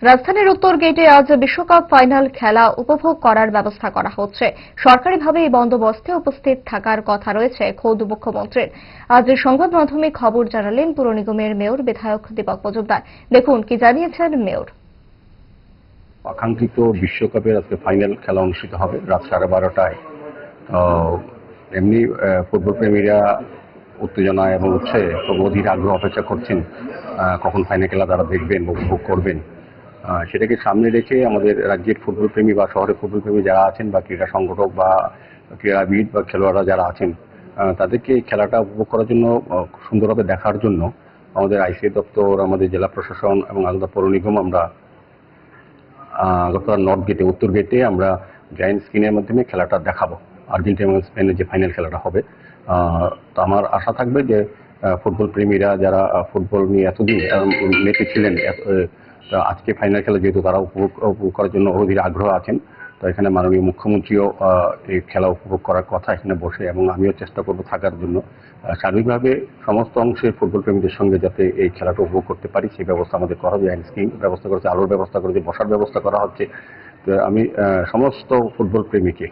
রাজধানীর উত্তর গেটে আজ বিশ্বকাপ ফাইনাল খেলা উপভোগ করার ব্যবস্থা করা হচ্ছে। সরকারিভাবে এই বন্দোবস্তে উপস্থিত থাকার কথা রয়েছে খোদ মুখ্যমন্ত্রীর। আজ সংবাদ মাধ্যমে খবর জানালেন পুর নিগমের মেয়র বিধায়ক দীপক মজুমদার। দেখুন কি জানিয়েছেন মেয়র। আকাঙ্ক্ষিত বিশ্বকাপের আজকে ফাইনাল খেলা অনুষ্ঠিত হবে রাত 12:30টায়। এমনি ফুটবল প্রেমীরা উত্তেজনায় এবং খুব অধীর আগ্রহ অপেক্ষা করছেন কখন ফাইনাল খেলা তারা দেখবেন, উপভোগ করবেন। সেটাকে সামনে রেখে আমাদের রাজ্যের ফুটবল প্রেমী বা শহরের ফুটবল প্রেমী যারা আছেন বা ক্রীড়া সংগঠক বা ক্রীড়াবিদ বা খেলোয়াড়রা যারা আছেন তাদেরকে এই খেলাটা উপভোগ করার জন্য, সুন্দরভাবে দেখার জন্য আমাদের আইসিএ দপ্তর, আমাদের জেলা প্রশাসন এবং আগরতলা পৌর নিগম আমরা আগরতলা নর্থ গেটে, উত্তর গেটে আমরা জায়ান্ট স্ক্রিনের মাধ্যমে খেলাটা দেখাবো। আর্জেন্টিনা এবং স্পেনের যে ফাইনাল খেলাটা হবে, তো আমার আশা থাকবে যে ফুটবল প্রেমীরা যারা ফুটবল নিয়ে এতদিন মেতে ছিলেন, আজকে ফাইনাল খেলা যেহেতু তারা উপভোগ করার জন্য অধীর আগ্রহ আছেন, তো এখানে মাননীয় মুখ্যমন্ত্রীও এই খেলা উপভোগ করার কথা এখানে বসে, এবং আমিও চেষ্টা করব থাকার জন্য। সার্বিকভাবে সমস্ত অংশের ফুটবল প্রেমীদের সঙ্গে যাতে এই খেলাটা উপভোগ করতে পারি সেই ব্যবস্থা আমাদের করা হবে। স্ক্রিন ব্যবস্থা করেছে, আলোর ব্যবস্থা করেছে, বসার ব্যবস্থা করা হচ্ছে। তো আমি সমস্ত ফুটবল প্রেমীকে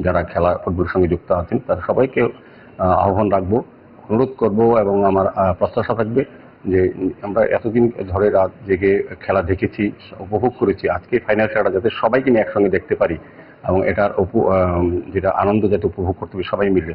যারা ফুটবলের সঙ্গে যুক্ত আছেন তারা সবাইকে আহ্বান রাখবো, অনুরোধ করব, এবং আমার প্রত্যাশা থাকবে যে আমরা এতদিন ধরে রাত জেগে খেলা দেখেছি, উপভোগ করেছি, আজকে ফাইনাল খেলাটা যাতে সবাইকে নিয়ে একসঙ্গে দেখতে পারি এবং এটার যেটা আনন্দ যাতে উপভোগ করতে পারি সবাই মিলে।